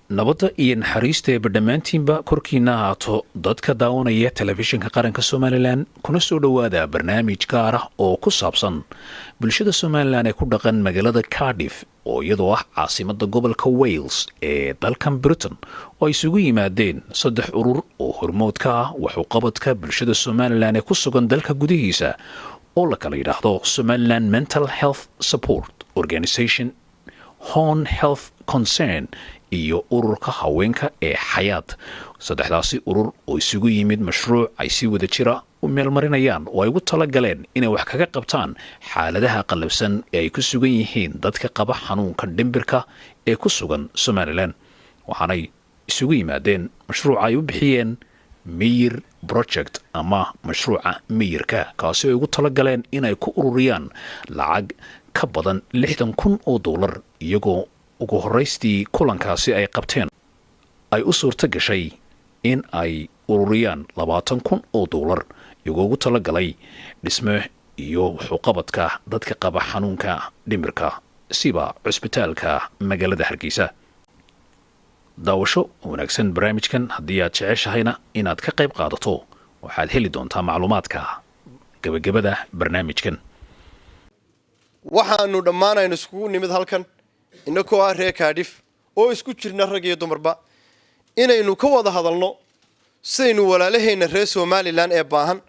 nabadda iyo naxariista ee badhamaantiinba korkiina ahaato dadka daawanaya telefishinka qaranka somalilan kuna soo dhowaada barnaamij gaar ah oo ku saabsan bulshada somalilan ee ku dhaqan magaalada cardiff oo iyadoo ah caasimada gobolka wales ee dalkan britain oo ay isugu yimaadeen 3 urur oo hormood ka ah waxuqabadka bulshada somalilan ee ku sugan dalka gudihiisa oo la kala yidhaahdo Somaliland Mental Health Support Organisation, Horn Health Concern iyo ururka haweenka ee xayaat. Saddexdaasi urur oo isugu yimid mashruuc ay si wada jira u meelmarinayaan oo ay ugu talagaleen inay wax kaga qabtaan xaaladaha qalabsan ee ay ku sugan yihiin dadka qaba xanuunka dhimbirka ee ku sugan Somaliland. Waxaanay isugu yimaadeen mashruuc ay u bixiyeen Mayor Project ama mashruuca Mayorka kaasi oo ugu talagaleen inay ku ururiyaan lacag ka badan $60,000 iyagoo ugu horeystii kulankaasi ay qabteen ay u suurta gashay in ay ururiyaan $20,000 iyagoo ugu talagalay dhisme iyo waxuqabadka dadka qaba xanuunka dhimirka siba cusbitaalka magaalada Hargeysa. daawasho wanaagsan barnaamijkan haddii aad jeceshahayna inaad ka qayb qaadato waxaad heli doontaa macluumaadka gabagabada barnaamijkan. waxaanu dhammaanaynu iskugu nimid halkan inagoo ah reer Cardiff oo isku jirna rag iyo dumarba inaynu ka wada hadalno sidaynu walaalahayna reer Somaliland ee baahan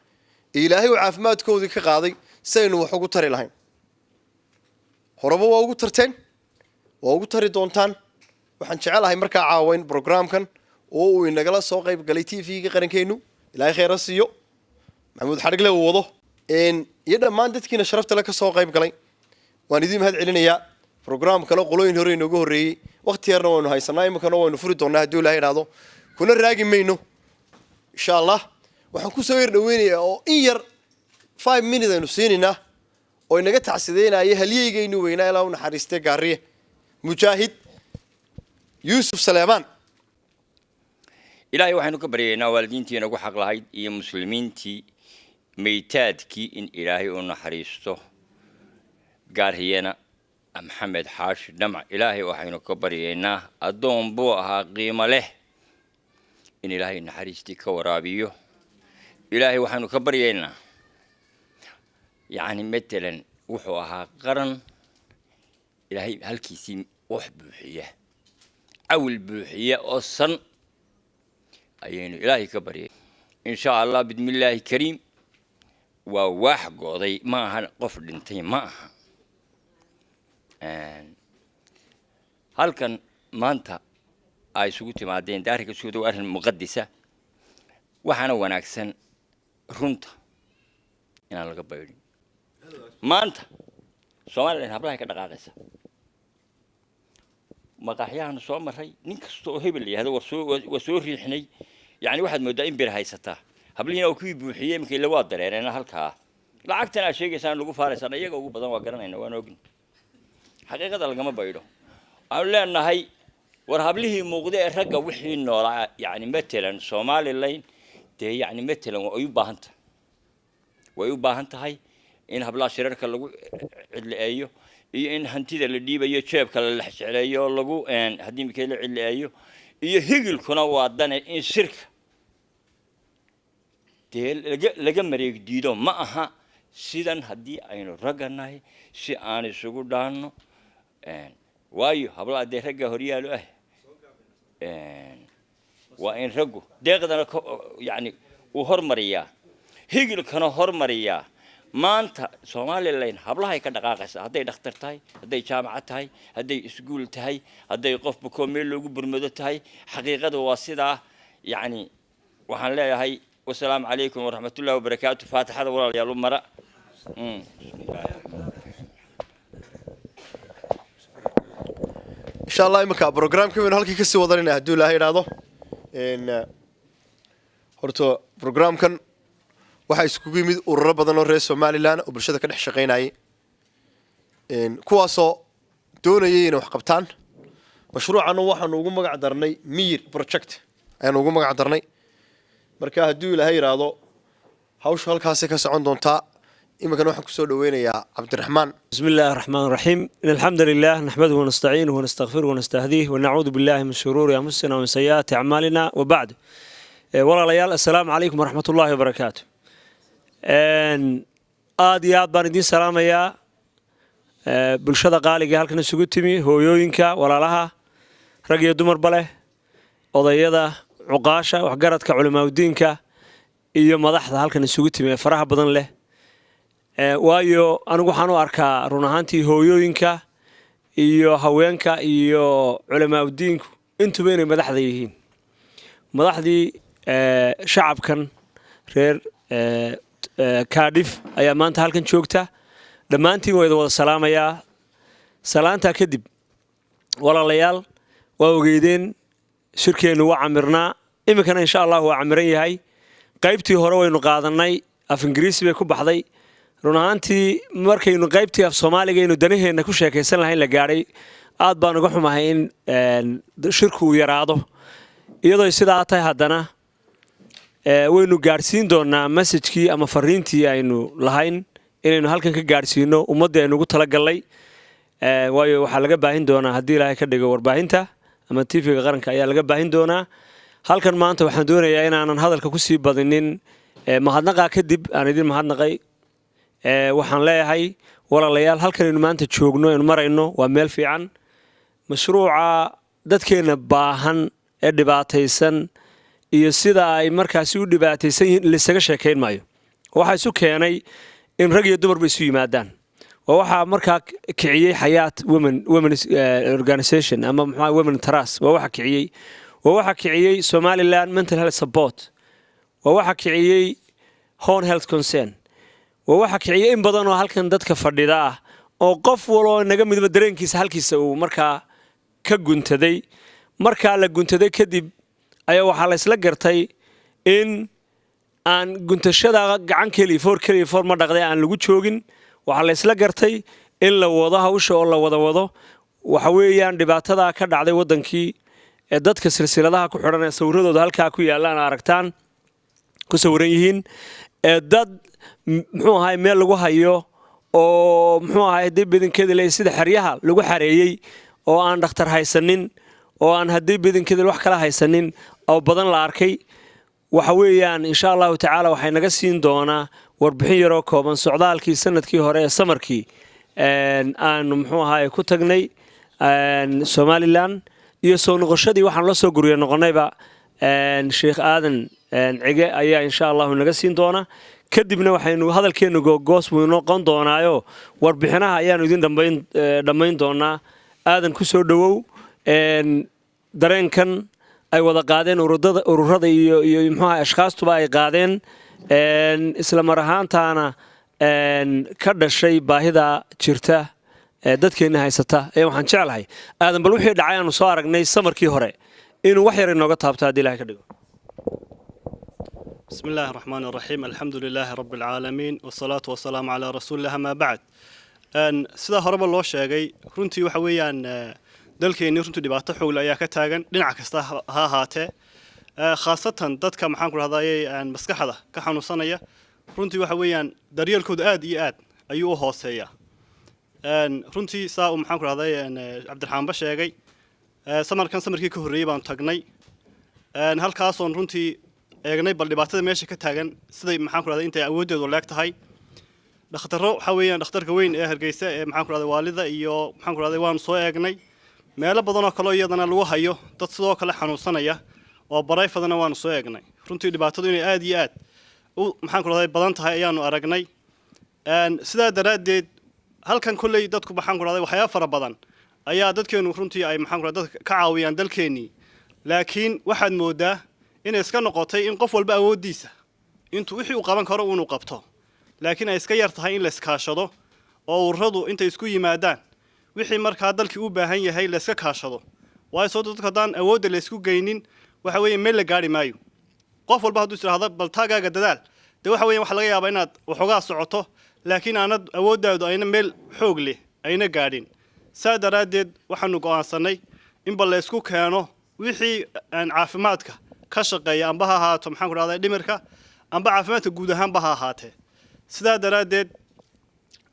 Ilaahay uu caafimaadkoodii ka qaaday sidaynu wax ugu tari lahayn. horaba waa ugu tarteen waa ugu tari doontaan. waxaan jecelahay markaa caawayn programkan oo uu inagala soo qayb galay TV-ga qarankeenu Ilaahay khayr siiyo Maxamuud Xarigle uu wado iyo dhammaan dadkiina sharafta la ka soo qayb galay waan idin mahad celinayaa. program kale qolooyin hore inoogu horeeyay waqti yarna waanu haysanaa imikana waanu furi doonaa haddii Ilaahay raado kuna raagi mayno insha Allah. waxaan ku soo yar dhaweynayaa oo in yar 5 minutes aynu siinina oo inaga tacsideynaya halyeygeenu weynaa ilaa uu naxariistay gaariye mujaahid Yusuf Salaaman. ilaahay waxaanu ka baryaynaa waalidiintiina ugu xaq lahayd iyo muslimiintii meeytaadkii in ilaahay uu naxariisto gaariyana Maxamed Xaashi Dhamac. ilaahay waxaanu ka baryaynaa adoon buu ahaa qiimo leh in ilaahay naxariistii ka waraabiyo. ilaahay waxaanu ka baryaynaa matalan wuxuu ahaa qaran ilaahay halkiisii wax buuxiya awil buuxiya oo san ayaynu ilaahay ka baryay insha Allah bidmillaahi kariim. waa wax gooday ma aha qof dhintay ma aha. halkan maanta ay isugu timaadeen daarika suudo arrin muqaddisa waxaana wanaagsan runta inaan laga baydhin. maanta Soomaaliland hablaha ka dhaqaaqaysa maqaxyahan soo maray nin kasta oo hebel yahay waa soo riixnay waxaad moodaa in bir haysataa habliina oo ku buuxiyay markii la wada dareereen halka lacagtana sheegaysaan lagu faaraysan iyaga ugu badan waa garanayna waan ogin xaqiiqada lagama baydo. aan leenahay war hablihii muuqday ee ragga wixii noolaa matalan Soomaaliland dee matalan way u baahan tahay in hablaha shirarka lagu cidleeyo iyo in hantida la dhiibayo jeebka la xisleeyo lagu hadii markii la cidleeyo iyo higilkuna waa dan in shirka dee laga mareeg diido ma aha sidan hadii aynu raganahay si aan isugu dhaano waayo hablaha dee ragga horyaalo waa in raggu deeqdana uu hormariyaa higilkana hormariyaa. maanta Soomaaliland hablaha ay ka dhaqaaqaysa haday dhakhtar tahay haday jaamacad tahay haday iskuul tahay haday qof buko meel loogu burmado tahay xaqiiqadu waa sidaa. waxaan leeyahay wassalaamu calaykum waraxmatullaahi wabarakaatuh. faatixada walaalayaal mara. insha Allah imika programka weyn halkii ka sii wadanina haddii Ilaahay raado horto programkan waxa iskugu yimid ururo badan oo reer Somaliland oo bulshada ka dhex shaqeynayay kuwaasoo doonayay inay wax qabtaan. mashruucan waxaanu ugu magac darnay Mayor Project ayaanu ugu magac darnay. marka haddii Ilaahay raado hawsha halkaas ka socon doontaa إما كانوا حكوا سود وين يا عبد الرحمن. بسم الله الرحمن الرحيم إن الحمد لله نحمده ونستعينه ونستغفره ونستهديه ونعوذ بالله من شرور أنفسنا ومن سيئات أعمالنا وبعد والله ليال السلام عليكم ورحمة الله وبركاته aad baan idin salaamayaa bulshada qaaliga halkan isugu timi hooyooyinka walaalaha rag iyo dumarba leh odayada cuqaasha waxgaradka culimaadudiinka iyo madaxda halkan isugu timi faraha badan leh waayo anigu waxaan u arkaa run ahaantii hooyooyinka iyo haweenka iyo culimaadudiinku intuba inay madaxda yihiin madaxdii shacabkan reer Cardiff ayaa maanta halkan joogta dhammaantiin way wada salaamayaa salaanta kadib walaalayaal waa ogeydeen shirkeenu waa camirnaa iminkana insha Allah waa camiran yahay qaybtii hore waynu qaadanay af Ingiriisi bay ku baxday run ahaantii markaynu qaybtii af Soomaaliga aynu danaheena ku sheekaysan lahayn la gaaray aad baan uga xumahay in shirku uu yaraado iyadoo sidaa tahay haddana waynu gaarsiin doonaa message-kii ama fariintii aynu lahayn inaynu halkan ka gaarsiino ummadda aynu ugu talagalnay waayo waxa laga baahin doonaa haddii Ilaahay ka dhigo warbaahinta ama TV-ga qaranka ayaa laga baahin doonaa halkan maanta waxaan doonayaa inaanan hadalka ku sii badinin mahadnaqa kadib aan idin mahadnaqay waxaan leeyahay walaalayaal halkan aynu maanta joogno aynu marayno waa meel fiican mashruuca dadkeena baahan ee dhibaataysan iyo sida ay markaasi u dhibaataysan yihiin lisaga sheekayn maayo waxa isu keenay in rag iyo dumar isu yimaadaan waxa markaa kiciyay Hayat Women Organization ama Women Trust waxa kiciyay Somaliland Mental Health Support waxa kiciyay Horn Health Concern waxa kiciyay in badan oo halkan dadka fadhida ah oo qof walba naga midba dareenkiisa halkiisa uu markaa ka guntaday markaa la guntaday kadib ayaa waxa la isla gartay in aan guntashada gacan kaliya for ma dhaqday aan lagu joogin waxa la isla gartay in la wado hawsha oo la wado waxa weeyaan dhibaatada ka dhacday wadankii ee dadka silsiladaha ku xiran ee sawirradooda halka ku yaalaan aragtaan ku sawiran yihiin ee dad muxuu ahay meel lagu hayo oo muxuu ahay dibidinkeeda la sida xariyaha lagu xareeyay oo aan dhakhtar haysanin oo aan hadii bidinkeeda wax kala haysanin oo badan la arkay waxa weeyaan insha Allah taala waxay naga siin doonaa warbixin yar oo kooban socdaalkii sanadkii hore ee samarkii aan muxuu ahay ku tagnay Somaliland iyo soo noqoshadii waxaan la soo guriyay noqonayba Sheikh Aadan cige ayaa insha Allah naga siin doona kadibna waxaynu hadalkeenu goos weyn noqon doonaayo warbixinaha ayaan idin dhameyn doonaa aadan ku soo dhawow dareenkan ay wada qaadeen ururada iyo muxuu ahaa ashkhaastuba ay qaadeen isla mar ahaantaana ka dhashay baahida jirta dadkeena haysata ee waxaan jecelahay aadan bal wixii dhacay aanu soo aragnay samarkii hore inuu wax yar inooga taabto haddii Ilaahay ka dhigo بسم الله الرحمن الرحيم الحمد لله رب العالمين والصلاة والسلام على رسول الله ما بعد سida horeba loo sheegay runtii waxa weeyaan dalkeena runtii dhibaato xoog leh ayaa ka taagan dhinac kasta ha ahaatee khaasatan dadka maxaan ku raadayay maskaxda ka xanuunsanaya runtii waxa weeyaan daryeelkooda aad iyo aad ayuu u hooseeyaa runtii saa maxaan ku raadayay Cabdiraxmaan sheegay samarkii ka horreeyay baan tagnay halkaas oo runtii eegnay bal dhibaatada meesha ka taagan sida maxaan ku raadayay intay awoodeedu leeg tahay dhakhtarro waxa weeyaan dhakhtarka weyn ee Hargeysa ee maxaan ku raadayay waalida iyo maxaan ku raadayay waan soo eegnay meelo badan oo kale iyadana lagu hayo dad sidoo kale xanuunsanaya oo baray fadana waan soo eegnay runtii dhibaatadu inay aad iyo aad maxaan ku raadayay badan tahay ayaanu aragnay sidaa daraadeed halkan kulay dadku maxaan ku raadayay waxyaabo fara badan ayaa dadkeenu runtii ay maxaan ku raadayay dadka ka caawiyaan dalkeeni laakiin waxaad moodaa inay iska noqotay in qof walba awoodiisa intuu wixii uu qaban karo uu qabto laakiin ay iska yar tahay in la iskaashado oo ururadu intay isku yimaadaan wixii markaa dalkii u baahan yahay la iska kaashado waayo soo dadka daan awoodda la isku geynin waxa weeye meel la gaari maayo qof walba hadduu yiraahdo bal taagaaga dadaal de waxa weeye wax laga yaabaa inaad waxoogaa socoto laakiin aanad awooddaadu ayna meel xoog leh ayna gaadhin saa daraadeed waxaanu go'aansanay in bal la isku keeno wixii aan caafimaadka ka shaqeeya amba ha ahaato maxaan ku raadayay dhimirka amba caafimaadka guud ahaanba ha ahaatee sidaa daraadeed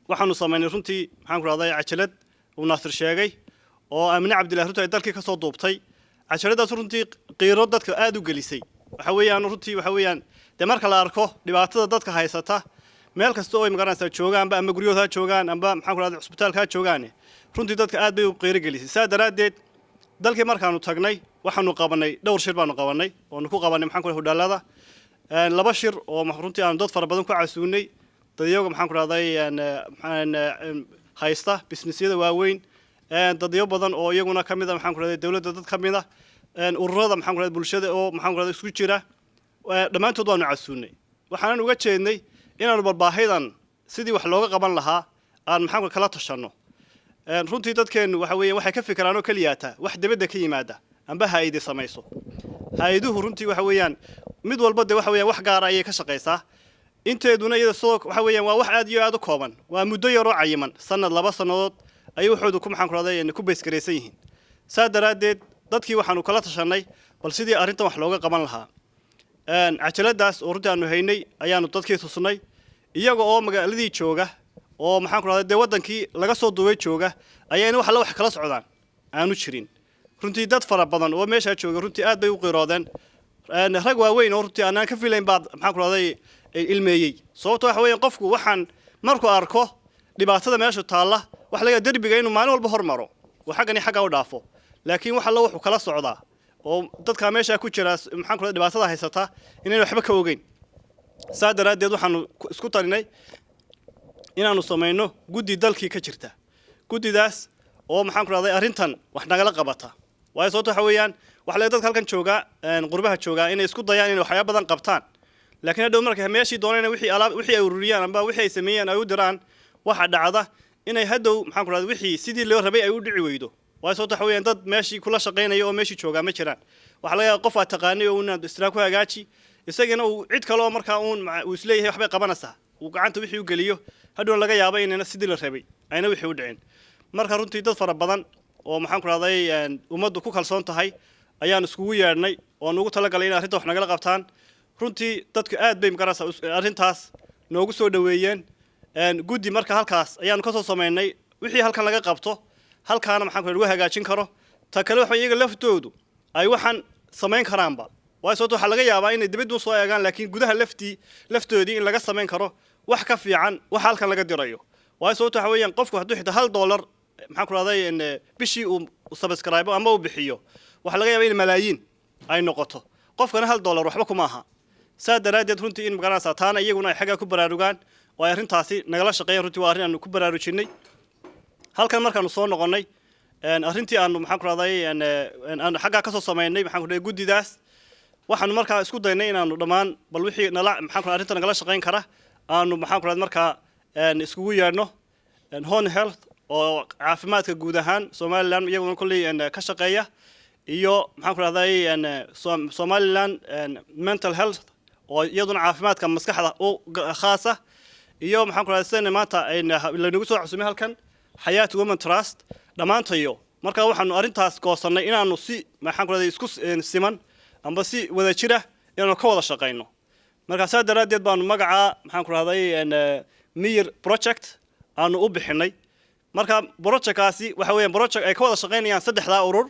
waxaanu samaynay runtii maxaan ku rahday cajalad uu naasir sheegay oo aamine cabdilaahi runtii ay dalkii ka soo duubtay cajaladaas runtii qiiro dadka aad u gelisay waxa weeyaan runtii waxa weeyaan dee marka la arko dhibaatada dadka haysata meel kasta oo ay magaranaysaa joogaanba ama guryahooda ha joogaan amba maxaan ku rahday cusbitaalka ha joogaan runtii dadka aad bay u qiiro gelisay saa daraaddeed dalkii markaanu tagnay waxaanu qabanay dhowr shir baanu qabanay oonu ku qabanay maxaan ku rahday hudhaalada 2 shir oo runtii aanu dad fara badan ku casuunay dadyoga maxaan ku rahday haysta businessyada waaweyn dadyo badan oo iyaguna ka mid ah maxaan ku rahday dawladda dad ka mid ah ururada maxaan ku rahday bulshada oo maxaan ku rahday isku jira dhammaantood waanu casuunay waxaanan uga jeednay inaanu barbaahidan sidii wax looga qaban lahaa aan maxaan kala tashanno runtii dadkeenu waxa weeye waxay ka fikiraan oo kaliyaata wax dibadda ka yimaada amba hay'ad samayso hay'aduhu runtii waxa weeyaan mid walba waxa weeyaan wax gaar ah ayay ka shaqeysaa inteeduna iyada soo waxa weeyaan waa wax aad iyo aad u kooban waa muddo yar oo cayiman sanad 2 sanadood ay wuxuu ku maxaan ku rahday ku beeskareysan yihiin saa daraaddeed dadkii waxaanu kala tashanay bal sidii arrintan wax looga qaban lahaa cajaladaas oo runtii aanu haynay ayaanu dadkii tusnay iyaga oo magaaladii jooga oo maxaan ku rahday wadankii laga soo duubay jooga ayayna wax la wax kala socdaan aanu jirin runtii dad fara badan oo meesha jooga runtii aad bay u qiiroodeen rag waaweyn oo runtii aanan ka filayn baad maxaan ku rahday ilmeeyay sababtoo waxa weeyaan qofku waxaan markuu arko dhibaatada meesha taala wax laga darbiga inuu maalin walba hormaro waxagan xagga u dhaafo laakiin waxa la wuxuu kala socdaa oo dadka meesha ku jira maxaan ku rahday dhibaatada haysata inay waxba ka ogeyn saa daraaddeed waxaanu isku talinay inaanu sameeyno guddi dalkii ka jirta guddidaas oo maxaan ku rahday arrintan wax nagala qabata waayo sababtoo waxa weeyaan wax la dadka halkan jooga qurbaha jooga inay isku dayaan inay waxyaabo badan qabtaan laakiin hadhow markay meeshii doonayna wixii ay ururiyaan amba wixii ay sameeyaan ay u diraan waxa dhacda inay hadhow maxaan ku rahday wixii sidii loo rabay ay u dhici weydo waayo sababtoo waxa weeyaan dad meeshii kula shaqeynaya oo meeshii jooga ma jiraan waxa laga yaabaa qof aad taqaanay oo inaad istiraak ku hagaaji isagana uu cid kale oo markaa uu isleeyahay waxbay qabanaysaa uu gacanta wixii u geliyo hadhow laga yaabo inayna sidii la rabay ayna wixii u dhicin marka runtii dad fara badan oo maxaan ku rahday ummaddu ku kalsoon tahay ayaan iskugu yeedhnay oo nugu talagalay in arrinta wax nagala qabtaan runtii dadku aad bay magaraysaa arrintaas noogu soo dhaweeyeen guddi marka halkaas ayaanu ka soo sameynay wixii halkan laga qabto halkaana maxaan ku lagu hagaajin karo ta kale waxa iyaga laftoodu ay waxaan sameyn karaanba waayo sababtoo waxa laga yaabaa inay dibadda soo eegaan laakiin gudaha laftoodii in laga sameyn karo wax ka fiican wax halkan laga dirayo waayo sababtoo waxa weeyaan qofku hadduu xitaa $1 maxaan ku rahday bishii uu subscribe ama uu bixiyo waxa laga yaabaa in malaayiin ay noqoto qofkana $1 waxba kuma aha saa daraaddeed runtii in magaranaysaa taana iyaguna ay xagga ku baraarugaan oo ay arrintaasi nagala shaqeeyaan runtii waa arrin aanu ku baraarujinay halkan markaanu soo noqonnay arrintii aanu maxaan ku rahday aanu xaggaa ka soo sameynay maxaan ku rahday guddidaas waxaanu markaa isku daynay inaanu dhammaan bal wixii maxaan ku arrinta nagala shaqeyn kara aanu maxaan ku rahday markaa iskugu yeedhno home health oo caafimaadka guud ahaan Somaliland iyaguna kulli ka shaqeeya iyo maxaan ku rahday Somaliland mental health oo iyaduna caafimaadka maskaxda oo khaasa iyo maxaan ku rahday sane maanta la nagu soo cusumay halkan Hayat Women Trust dhamaantayo marka waxaanu arrintaas goosanay inaanu si maxaan ku rahday isku siman amba si wada jira inaanu ka wada shaqeyno marka saa daraaddeed baanu magaca maxaan ku rahday Mir project aanu u bixinay marka projectkaasi waxa weeyaan project ay ka wada shaqeynayaan 3 urur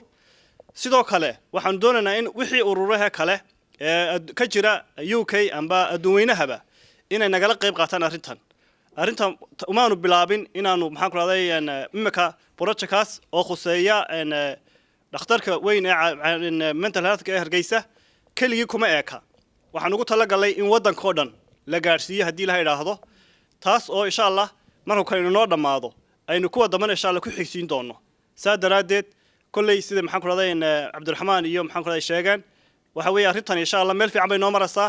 sidoo kale waxaan doonaynaa in wixii ururaha kale ka jira UK amba adduunyahaba inay nagala qayb qaataan arrintan umaanu bilaabin inaanu maxaan ku rahday imika projectkaas oo khuseeya dhakhtarka weyn ee mental health ee Hargeysa keligii kuma eeka waxaan ugu talagalay in wadanka dhan la gaarsiiyo hadii la yiraahdo taas oo insha Allah marka kale noo dhamaado aynu kuwa damana insha Allah ku xigsiin doono saa daraaddeed kullay sida maxaan ku rahday Cabdiraxmaan iyo maxaan ku rahday sheegan waxa weeye arrintan insha Allah meel fiican bay noo maraysaa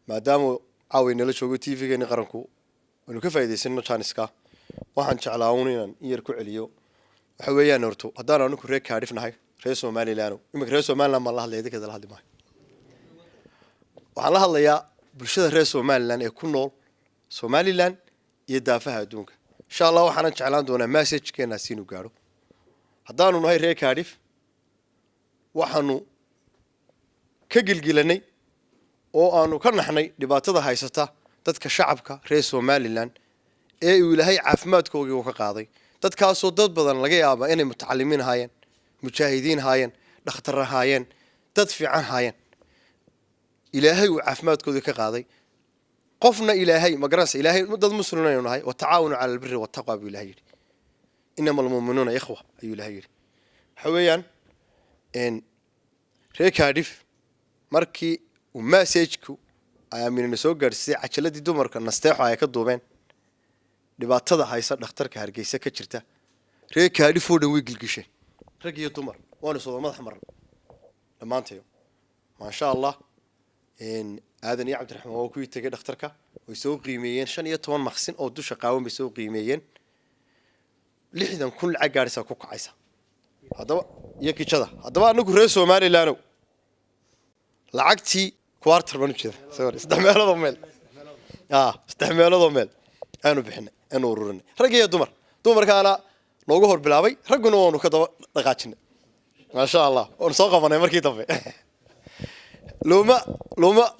maadaama caawina la joogo TV-geena qaranku aanu ka faa'iideysano channelska waxaan jeclaa inaan yar ku celiyo waxa weeyaan horto haddaan aanu ku reer Cardiff nahay reer Somaliland imika reer Somaliland ma la hadlayay dadka la hadlay waxaan la hadlayaa bulshada reer Somaliland ee ku nool Somaliland iyo daafaha adduunka insha Allah waxaan jeclaan doonaa message-keena siinu gaaro haddaanu nahay reer Cardiff waxaanu ka gilgilanay oo aanu ka naxnay dhibaatada haysata dadka shacabka reer Somaliland ee uu ilaahay caafimaadkoogii uu ka qaaday dadkaasoo dad badan laga yaaba inay mutacalimiin haayeen mujaahidiin haayeen dhakhtar haayeen dad fiican haayeen ilaahay uu caafimaadkoodii ka qaaday qofna ilaahay ma garanaysa ilaahay dad muslimiin nahay wa tacaawunu cala albirri wattaqwa buu ilaahay yidhi inama almu'minuuna ikhwa ayuu ilaahay yidhi waxa weeyaan reer Cardiff markii uu message-ku ay aaminina soo gaarsiisay cajaladii dumarka nasteexo ay ka duubeen dhibaatada haysa dhakhtarka Hargeysa ka jirta reer Cardiff oo dhan way gilgisheen rag iyo dumar waana soo madax maran dhamaantayo ma sha Allah aadan iyo cabdiraxmaan oo ku tagay dhakhtarka way soo qiimeeyeen 15 maqsin oo dusha qaawan bay soo qiimeeyeen 60 kun lacag gaarisa ku kacaysa hadaba iyo kijada hadaba anagu reer Soomaaliland lacagtii quarter baan jeeda sorry 3 meelood meel 3 meelood meel aanu bixinay aanu ururinay rag iyo dumarkaana noogu hor bilaabay raguna waanu ka daba dhaqaajinay ma sha Allah oo soo qabanay markii dambe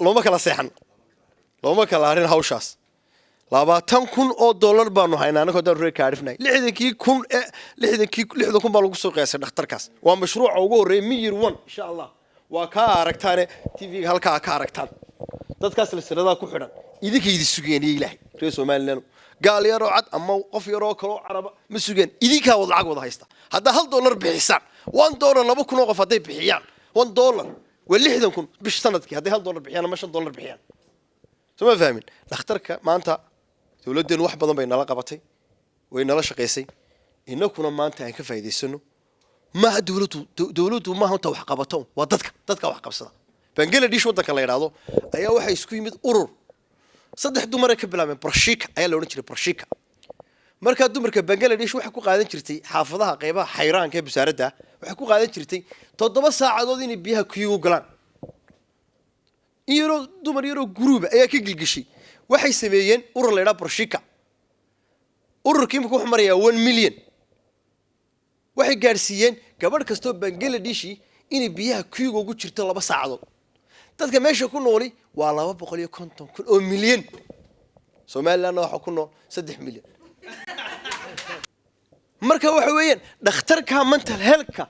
looma kala seexan looma kala harin hawshaas 20 kun oo dollar baanu haynaa anagoo dad reer Cardiffnay 60 kun baa lagu soo qeysay dhakhtarkaas waa mashruuca ugu horeeyay miyir 1 insha Allah waa ka aragtaan TV halka ka aragtaan dadkaas la sirada ku xidhan idinkeedii sugeen ilaahay reer Soomaaliland gaal yar oo cad ama qof yar oo kale oo caraba ma sugeen idinka wad lacag wada haysta hadda $1 bixisaan $1 2 kun oo qof haday bixiyaan $1 و60 kun bish sanadkii haday $1 bixiyaan ama $5 bixiyaan soo fahmin dhakhtarka maanta dawladdeenu wax badan bay nala qabatay way nala shaqeysay inaguna maanta aan ka faa'iideysano ma dawladdu ma hanta wax qabato waa dadka wax qabsada Bangladesh wadanka la yiraahdo ayaa waxa isku yimid urur saddex dumar ka bilaabeen Barshika ayaa la oran jiray Barshika marka dumarka Bangladesh waxa ku qaadan jirtay xaafadaha qaybaha xayraanka ee wasaaradda waxa ku qaadan jirtay 7 saacadood in biyaha ku galaan iyadoo dumar yaro group ayaa ka gilgishay waxay sameeyeen urur la yiraahdo Barshika ururkii wuxuu marayaa 1 milyan waxay gaarsiiyeen gabadh kasto Bangladesh in biyaha ku ugu jirto 2 saacadood dadka meesha ku nooli waa 250 kun oo milyan Soomaaliland waxa ku nool 3 milyan marka waxa weeyaan dhakhtarka mental health-ka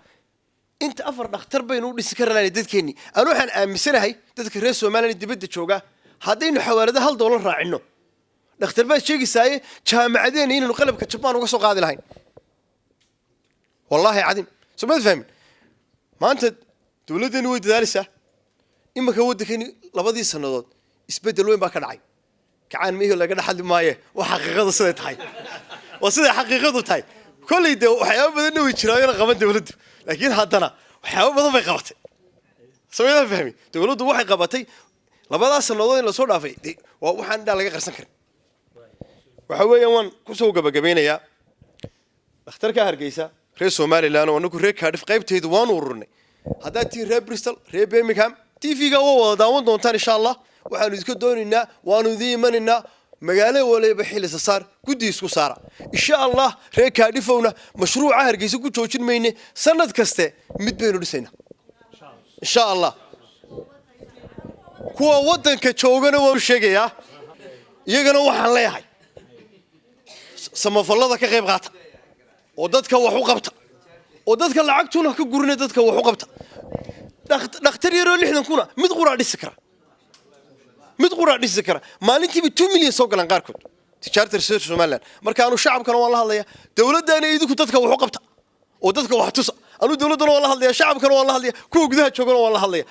inta afar dhakhtar baynu u dhisi karnaa dadkeeni aan waxaan aaminsanahay dadka reer Soomaaliland dibadda jooga hadaynu xawaalada $1 raacino dhakhtar baa sheegisay jaamacadeena inuu qalabka Japan uga soo qaadi lahayn wallahi cadim soo fahmin maanta dawladdeenu way dadaalaysaa imaka waddankeeni 2 sanadood isbedel weyn baa ka dhacay kacaan meeyo laga dhaxli maaye waxa xaqiiqadu sida tahay وسيدة حقيقة تاي كل يد وحياة بدنا ويشراينا قبل دولته لكن هادنا وحياة بدنا ما يقبته سوينا فهمي دولته واحد قبتي لبعض السنوات اللي صورنا في دي وحنا ده لقى قرصن كريم وحوي يوم كسوق بجبينه يا اختار كهرجيسة رئيس Somaliland وأنو ريك هدف قيب تهدوان ورني هذا تي ريب بريستل ريب بيرمنغهام تي في جوا داون دونتان إن شاء الله وحنا نذكر دوننا وانو ذي مننا مجاله ولا بحيل صار كودي يسكو صار إن شاء الله ريك هدفونا مشروع هرجيسة كود شوشين مينه سنة كسته متبينو لسنا إن شاء الله كوا وطن كشوغنا وشجع يا يجنا وحنا هاي سما فلذا كغيب غاتا ودتك وحقبته ودتك لعقتنا كجورنا دتك وحقبته نختار يرو اللي إحنا نكونه متغورة للسكرة متغورة للسكرة ما ننتي ب2 مليون سوق لنقاركود تجارة رسالة Somaliland مركانو شعب كانوا والله الله يا دولة دانا يدك دتك وحقبته ودتك وحتص أنا دولة دنا والله الله يا شعب كانوا والله الله يا كوك ده شو كانوا والله الله يا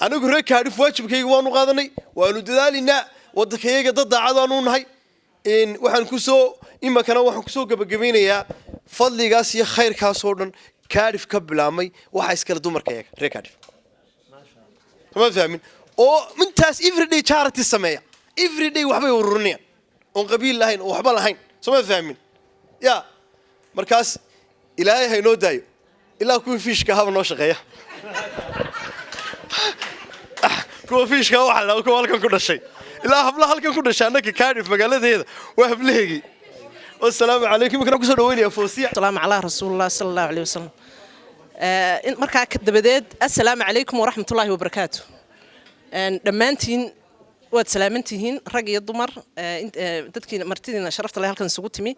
أنا قريت كارف واجب كي يوانو قادني وأنا دلالنا ودك هيك ضد عضانون هاي إن وحن كسو إما كانوا وحن كسو قبل يا فضل قاسي خير كاسورن كارف قبل عمي وحيس كلا دمر كيك ريكارف ما فاهمين أو من تاس everyday charity السماية everyday وحبي ورنيا وقبيل لهين وحبا لهين ما فاهمين يا مركز إلهي هاي نو دايو إلا كون فيش كهذا نوشقية كون فيش كهذا وحلا كون هالكن كل شيء إلا هبلا هالكن كل شيء أنا كارف مقالة هذا وهبلهجي والسلام عليكم كنا كسر وين يا فوسيا السلام على رسول الله صلى الله عليه وسلم مركا كدبديد السلام عليكم ورحمة الله وبركاته دمانتين waad salaamantihiin rag iyo dumar dadkii martidiina sharafta leh halkan isugu timi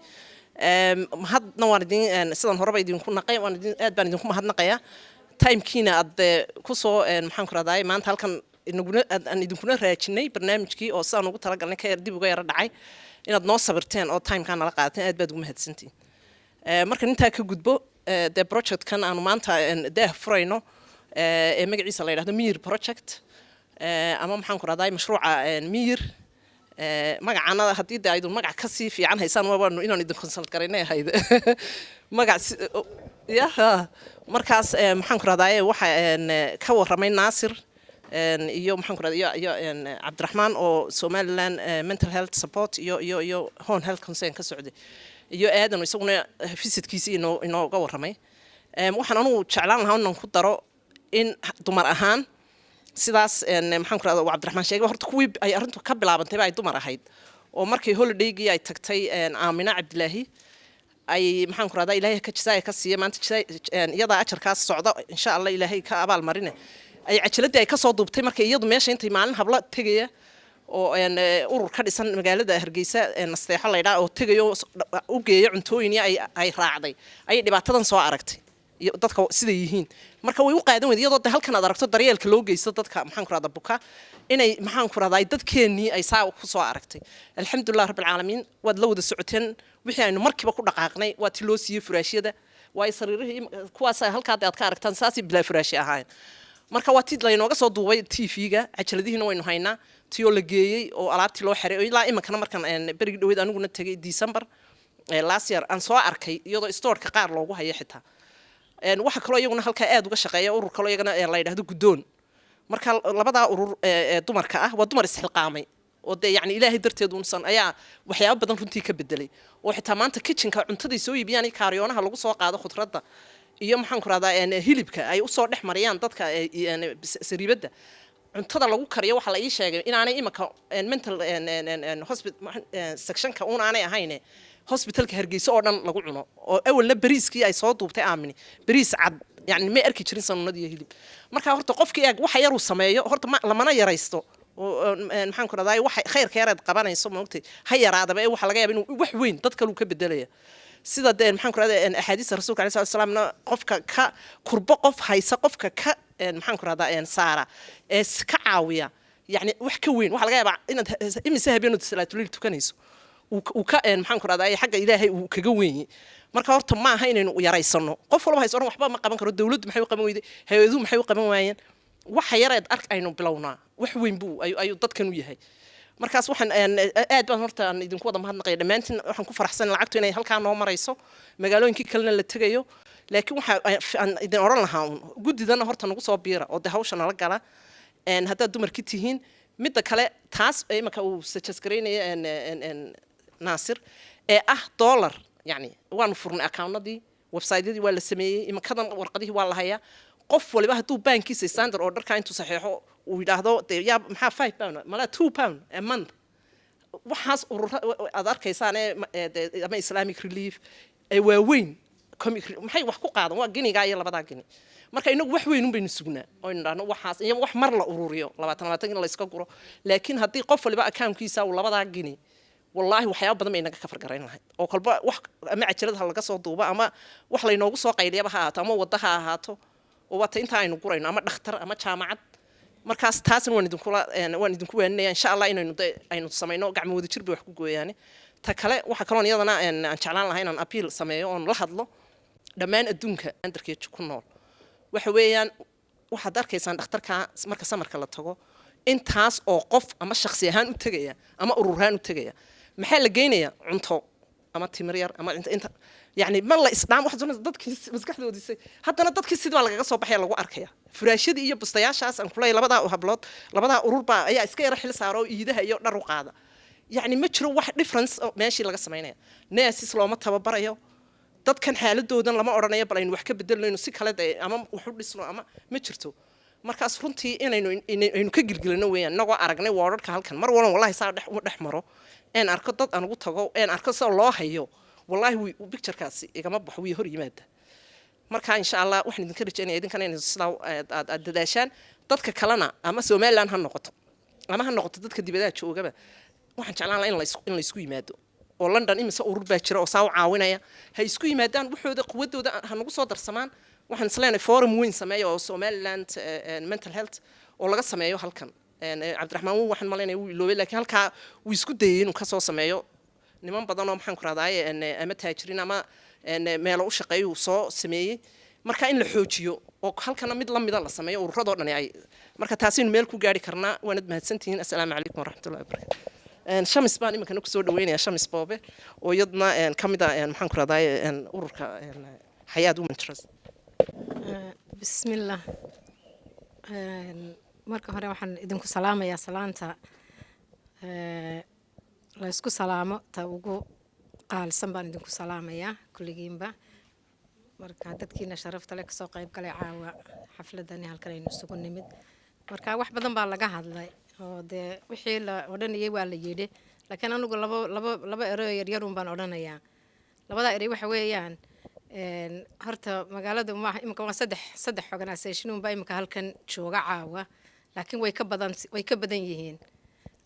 hadna waan idin sidan horeba idinku naqay waan idin aad baan idinku mahadnaqayaa timekiina aad ku soo maxaan ku raadaay maanta halkan aan idinkuna raajinay barnaamijkii oo sidaan ugu talagalnay ka dib uga yara dhacay inaad noo sabirteen oo timekaan nala qaadateen aad baad ugu mahadsantihiin marka intaa ka gudbo de projectkan aanu maanta daah furayno ee magaciisa la yidhaahdo Miyir project ama maxaan ku raadaay mashruuca Miyir magacana haddii aydu magac ka sii fiican haysaan waanu inaan idin consult gareynay ahayd magac markaas maxaan ku raadaay waxa ka waramay Naasir iyo maxaan ku raadaay iyo Cabdiraxmaan oo Somaliland mental health support iyo home health concern ka socday iyo aadan isaguna visitkiisa inooga waramay waxaan anu jeclaan lahaa inaan ku daro in dumar ahaan sidaas maxaan ku raadaay Cabdiraxmaan sheegay horta kuwii ay arintu ka bilaabantay ay dumar ahayd oo markii holiday-gii ay tagtay Aamina Cabdilaahi ay maxaan ku raadaay Ilaahay ka jisay ka siiyay maanta jisay iyada ajarkaas socdo insha Allah Ilaahay ka abaal marine ay cajiladii ay ka soo duubtay markii iyadu meesha intay maalin habla tagaya oo urur ka dhisan magaalada Hargeysa nasteexo la yiraahdo oo tagayo u geeyo cuntooyin ay raacday ay dhibaatadan soo aragtay iyo dadka sida yihiin marka way u qaadan weeyeen iyadoo halkan aad aragto daryeelka loo geysto dadka maxaan ku raadaay buka inay maxaan ku raadaay dadkeenii ay saa ku soo aragtay alxamdulillah rabbil caalamiin wad la wada socoteen wixii aynu markiiba ku dhaqaaqnay waa ti loo siiyay furaashiyada way sariirihii kuwaas halka aad ka aragtaan saasi bilaa furaashi ahaan marka waa tid la inooga soo duubay TV-ga cajaladihiina waynu haynaa tiyo la geeyay oo alaabtii loo xiray ilaa imankana markan berigi dhaweed aniguna tagay December last year aan soo arkay iyadoo store-ka qaar loogu hayo xitaa waxa kale iyaguna halka aad uga shaqeeya urur kale iyagana la yiraahdo Gudoon marka labada urur dumarka ah waa dumar isxilqaamay oo de yani Ilaahay darteed uunsan ayaa waxyaabo badan runtii ka bedelay oo xitaa maanta kitchenka cuntadii soo iibiyaan kaariyoonaha lagu soo qaado khudradda iyo maxaan ku raadaay hilibka ay u soo dhex mariyaan dadka sariibada cuntada lagu kariyo waxa la ii sheegay inaanay imaka mental hospital sectionka unaanay ahayn hospitalka Hargeysa oo dhan lagu cuno oo awalna bariiskii ay soo duubtay Aamini bariis cad yani ma arki jirin sanadii hilib marka horta qofkii waxa yar uu sameeyo horta lamana yaraysto maxaan ku raadaay waxa khayrka yareed qabanayso ma ogtay ha yaraadaba waxa laga yaabaa inuu wax weyn dadka uu ka bedelaya sida maxaan ku raadaay ahadiis rasuulka kaleey salaamna qofka ka kurbo qof haysa qofka ka maxaan ku raadaay saara ee ka caawiya yani wax ka weyn waxa laga yaabaa inaad imise habeenadu salaatul tukanayso uu ka maxaan ku raadaay xagga Ilaahay uu kaga weeyay marka horta ma aha inaynu yaraysano qof walba hayso waxba ma qaban karo dawladdu maxay u qaban weyday hay'aduhu maxay u qaban waayeen waxa yareed ark aynu bilownaa wax weyn buu ayu dadkan u yahay markaas waxaan aad baan horta aan idinku wada mahadnaqay dhamaantiin waxaan ku faraxsan lacagtu inay halka noo marayso magaalooyinkii kalena la tagayo laakiin waxa aan idin oran lahaa gudidana horta nagu soo biira oo de hawsha nala gala hadda dumarkii tihiin midda kale taas imaka uu suggest gareynaya Naasir dollar yani waan furnay account-nadii website-yadii waa la sameeyay imakadan warqadihii waa la hayaa qof waliba hadduu bankiisa standard order-ka intuu saxiixo uu yiraahdo yaa maxaa 5 pound mala 2 pound a month waxaas aad arkaysaan ama Islamic Relief waa weyn maxay wax ku qaadan waa giniga iyo labada gini marka inagu wax weyn baynu sugnaa oo indhaano waxaas iyo wax mar la ururiyo 20 in la iska guro laakiin haddii qof waliba account-kiisa uu labada gini wallahi waxyaabo badan bay naga ka fargarayn lahayd oo kolba wax ama cajalada laga soo duuba ama wax la inoogu soo qayliyaba ha ahaato ama wadaha ha ahaato oo wata inta aynu gurayno ama dhakhtar ama jaamacad markaas taasna waan idinku weenayaa insha Allah inaynu sameeyno gacmo wada jir bay wax ku gooyaan ta kale waxa kale oo iyadana aan jeclaan lahayn aan appeal sameeyo oo la hadlo dhammaan adduunka andarkeedu ku nool waxa weeyaan waxa darkaysan dhakhtarka marka samarka la tago intaas oo qof ama shakhsi ahaan u tagaya ama urur ahaan u tagaya maxaa la geynayaa cunto ama timir yar ama inta yani ma la isdhaam wax dadkii maskaxdoodii haddana dadkii sidoo laga soo baxay lagu arkaya furaashadii iyo bustayaashaas aan kulay labada hablood labada urur baa ayaa iska yar xil saaro iidaha iyo dhar u qaada yani ma jiro wax difference meeshii laga sameeynaya nurses looma tababarayo dadkan xaaladoodan lama oranayo bal aynu wax ka bedelayno si kale ama wax u dhisno ama ma jirto markaas runtii inaynu ka gilgilano weeyaan nagoo aragnay wararka halkan mar walba wallahi saa dhex maro aan arko dad aan ugu tago aan arko soo loo hayo wallahi picture-kaasi igama baxo wii hor yimaada marka insha Allah waxaan idinka rajaynayaa idinkan inay sidaa aad dadaashaan dadka kalena ama Somaliland ha noqoto ama ha noqoto dadka dibadaha joogaba waxaan jeclaan lahaa in la isku yimaado oo London imise urur baa jira oo saa u caawinaya ha isku yimaadaan waxooda quwadooda ha nagu soo darsamaan waxaan isleenahay forum weyn sameeyo oo Somaliland mental health oo laga sameeyo halkan Cabdiraxmaan waxaan maleynayaa uu iloobay laakiin halka uu isku dayay inuu ka soo sameeyo niman badan oo maxaan ku raadaay ama taajirin ama meel u shaqeeyo soo sameeyay marka in la xoojiyo oo halkana mid la mid la sameeyo ururada oo dhan ay marka taasina meel ku gaari karnaa waanad mahadsantihiin assalaamu calaykum waraxmatullaahi wabarakaatuh shamis baan iminka ku soo dhaweynaya shamis boobe oo yadna kamid ah maxaan ku raadaay ururka Hayaat Women Trust bismillah marka hore waxaan idinku salaamayaa salaanta la isku salaamo ta ugu qaalisan baan idinku salaamayaa kulligiinba marka dadkiina sharafta leh kasoo qayb galay caawa xafladani halkan aynu isugu nimid marka wax badan baa laga hadlay oo dee wixii la odhanayay waa la yidhi laakiin anigu laba erey yar un baan odhanayaa labada erey waxa weeyaan horta magaalada imika waa saddex organisation un baa imika halkan jooga caawa laakiin way ka badan yihiin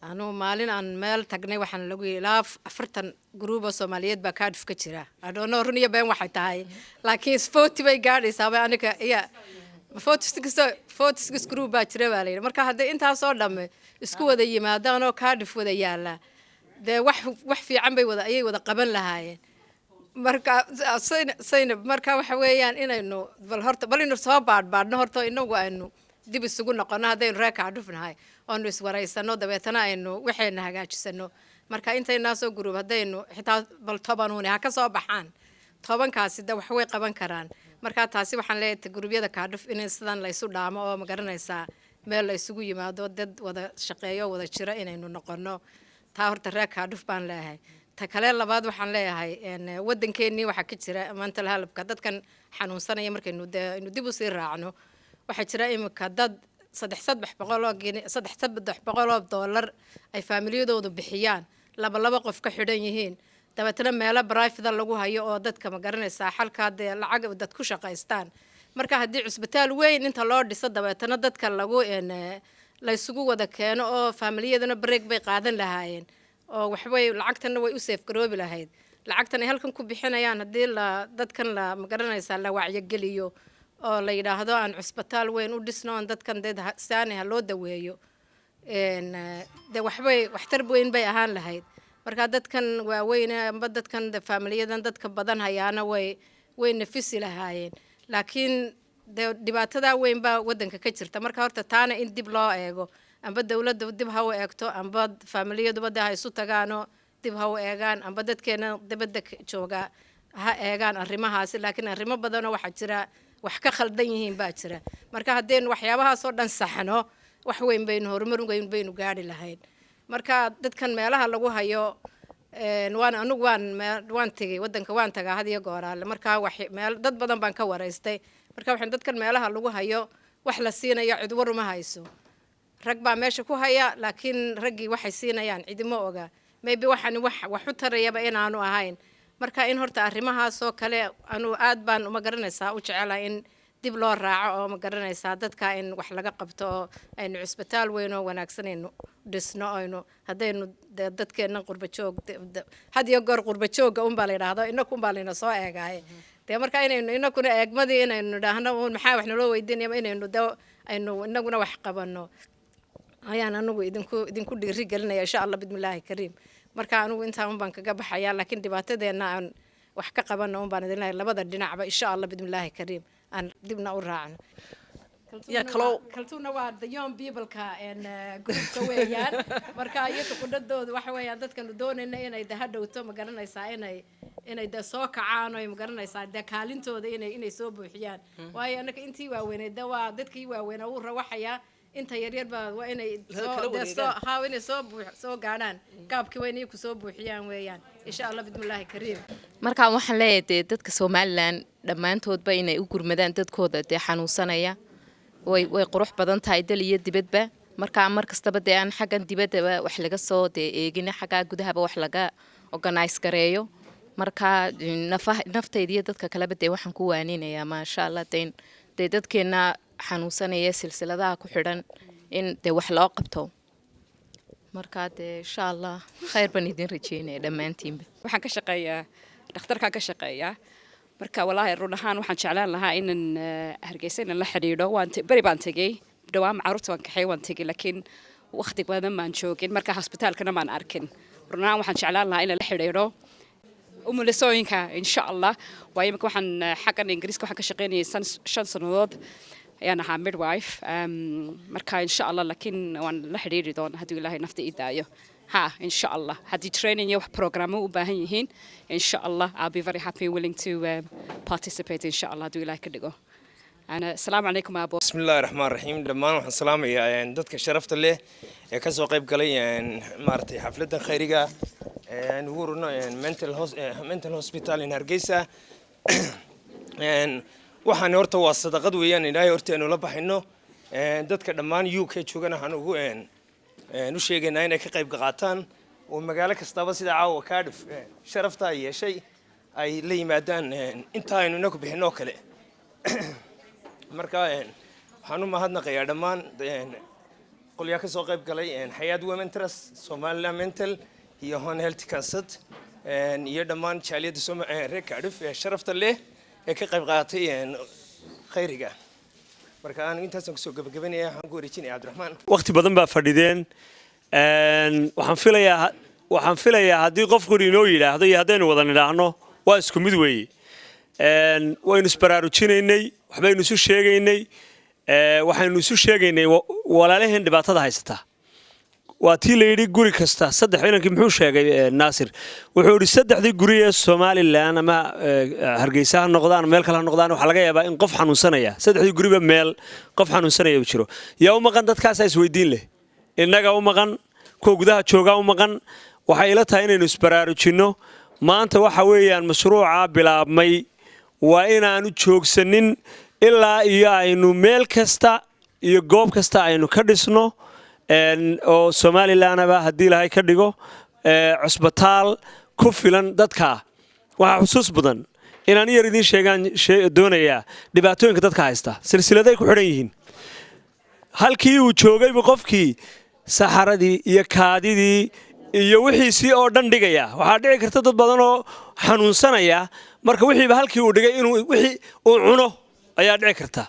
anu maalin aan meel tagnay waxaan lagu ilaa 40 group oo Soomaaliyeed baa Cardiff ka jira adoono runiya been waxay tahay laakiin 40 bay gaadhaysaa aniga iya 46 group baa jira baa leeyahay marka hadda intaas oo dhamme isku wada yimaadaan oo Cardiff wada yaala de wax fiican bay ayay wada qaban lahaayeen marka sayna marka waxa weeyaan inaynu bal inuu soo baadhno horta inagu aynu dib isugu noqono hadaynu reer Cardiff nahay oo iswaraysano dabeetana aynu waxayna hagaajisano marka intayna soo group hadaynu xitaa bal 10 ha ka soo baxaan 10kaasi wax way qaban karaan marka taasi waxaan leeyahay gruubyada Cardiff in sidan la isu dhaamo oo ma garanaysaa meel la isugu yimaado dad wada shaqeeyo wada jira inaynu noqono taa horta reer Cardiff baan leeyahay ta kale labaad waxaan leeyahay wadankeennii waxa ka jira mental health dadkan xanuunsanaya markaynu dib u sii raacno waxa jira imika dad $300 ay familiyadoodu bixiyaan laba qof ka xidhan yihiin dabeetana meelo private lagu hayo oo dadka ma garanaysaa xalka lacag dad ku shaqaystaan marka haddii cusbitaal weyn inta loo dhiso dabeetana dadka lagu la isugu wada keeno oo familiyadana break bay qaadan lahaayeen oo waxbay lacagtana way u safe garoobi lahayd lacagtan ay halkan ku bixinayaan haddii dadkan la ma garanaysaa la wacyigeliyo oo la yiraahdo aan cusbitaal weyn u dhisno aan dadkan saanaha loo daweeyo de waxtar weyn bay ahaan lahayd marka dadkan waaweyn amba dadkan familiyadan dadka badan hayaana way nafisi lahaayeen laakiin dhibaatada weyn baa wadanka ka jirta marka horta taana in dib loo eego amba dawladda dib ha u eegto amba familiyadu wada ha isu tagaano dib ha u eegaan amba dadkeena dibadda jooga ha eegaan arrimahaas laakiin arrimo badan oo waxa jira wax ka khaldan yihiin baa jira marka haddeen waxyaabahaas oo dhan saxno wax weyn baynu horumar weyn baynu gaari lahayn marka dadkan meelaha lagu hayo waan tagay wadanka waan tagaa had iyo gooraale marka meel dad badan baan ka waraystay marka waxaan dadkan meelaha lagu hayo wax la siinayo cid war uma hayso rag baa meesha ku haya laakiin raggii waxay siinayaan cidimo oga maybe waxaan wax u tarayaba inaanu ahayn marka in horta arrimahaas oo kale anu aad baan uma garanaysaa u jecelahay in dib loo raaco oo ma garanaysaa dadka in wax laga qabto oo aynu cusbitaal weyn oo wanaagsan aynu dhisno aynu hadaynu dadkeena qurba joog had iyo goor qurba jooga baa la yiraahdo inaku baa layna soo eegay marka inaynu inakuna eegmadii inaynu dhaahno maxaa wax naloo weydiinaya aynu inaguna wax qabano ayaan anigu idinku dhiiri gelinaya insha Allah bismillaahi kariim marka anigu intaan baan kaga baxaya laakiin dhibaatadeena aan wax ka qabano baan idin labada dhinacba insha Allah bismillaahi kariim aan dibna u raacno kaltuuna waa the young people ka groupka weeyaan marka iyaga qudadooda waxa weeyaan dadkan doonayna inay hadhowto ma garanaysaa inay soo kacaan oo ma garanaysaa kaalintooda inay soo buuxiyaan waayo anaka intii waaweynay waa dadkii waaweynaa uu rawaxaya inta yaryar baa waa inay soo gaadhaan qaabkii waa inay ku soo buuxiyaan weeyaan insha Allah bismillaahi kariim marka waxaan leeyahay dadka Soomaaliland dhamaantoodba inay u gurmadaan dadkooda xanuunsanaya way qurux badan tahay dal iyo dibadba marka markastaba aan xagan dibadaba wax laga soo eegin xaga gudaha wax laga organize gareeyo marka naftayda iyo dadka kale waxaan ku waaninayaa ma sha Allah dadkeena xanuunsanaya silsiladaha ku xidhan in wax loo qabto markaa dee insha allah khayr baan idin rajeynaya dhammaantiinba. waxaan ka shaqeeyaa dhakhtarkaan ka shaqeeyaa marka walaahi run ahaan waxaan jeclaan lahaa inaan Hargeysa inaan la xidhiidho bari baan tegey dhawaan carruurta waan kaxay waan tegey laakiin waqti badan maan joogin marka hospitaalkana maan arkin run ahaan waxaan jeclaan lahaa inaan la xidhiidho umulisooyinka insha allah waayo imika waxaan xaggan ingiriiska waxaan ka shaqeynayay 5 sannadood ayaan ahaa midwife marka insha allah laakiin waan la xidhiidhi doonaa haddii ilaahay nafta ii daayo ha insha allah haddii training iyo wax programmo u baahan yihiin insha allah I'll be very happy willing to participate insha allah haddii ilaahay ka dhigo السلام عليكم أبو. بسم الله الرحمن الرحيم دمان وحن سلام يا دتك شرفت له كسو قيب قلي مارتي حفلة خيرية نورنا mental hospital in Hargeysa waxaan horta waa sadaqad weeyaan ilaahay horta inuu la baxino dadka dhamaan UK joogana waxaan ugu u sheegaynaa inay ka qayb qaataan oo magaalo kastaba sida caawa Cardiff sharafta yeeshay ay la yimaadaan inta aynu inagu bixino kale marka waxaan u mahadnaqayaa dhammaan qolyaha ka soo qayb galay Hay'ad Women Trust Somaliland Mental iyo Hon Health Council iyo dhammaan jaaliyada reer Cardiff sharafta leh ee ka qayb qaatay khayriga marka aan intaas ku soo gabagabanayaa waxaan ku wareejinayaa Cabdiraxmaan waqti badan baa fadhideen waxaan filayaa haddii qofku inoo yiraahdo iyo haddaynu wada nidhaahno waa isku mid weeye waynu isbaraarujinaynay waxbaynu isu sheegaynay waxaynu isu sheegaynay walaalaheen dhibaatada haysata waa tii la yidhi guri kasta saddex inankii muxuu sheegay Naasir wuxuu yidhi saddexdii guri ee Somaliland ama Hargeysa ha noqdaan meel kale ha noqdaan waxa laga yaabaa in qof xanuunsanaya saddexdii guriba meel qof xanuunsanaya uu jiro yaa u maqan dadkaas is weydiin leh innaga u maqan kuwa gudaha jooga u maqan waxay ila tahay inaynu isbaraarujinno maanta waxa weeyaan mashruuca bilaabmay waa inaanu joogsanin ilaa iyo aynu meel kasta iyo goob kasta aynu ka dhisno oo Somalilandaba haddii ilaahay ka dhigo cusbitaal ku filan dadka waxa xusuus badan inaan yar idin sheegaan doonayaa dhibaatooyinka dadka haysta silsiladay ku xidhan yihiin halkii uu joogay qofkii saxaradii iyo kaadidii iyo wixiisii oo dhan dhigaya waxa dhici karta dad badan oo xanuunsanaya marka wixiiba halkii uu dhigay inuu wixii uu cuno ayaa dhici karta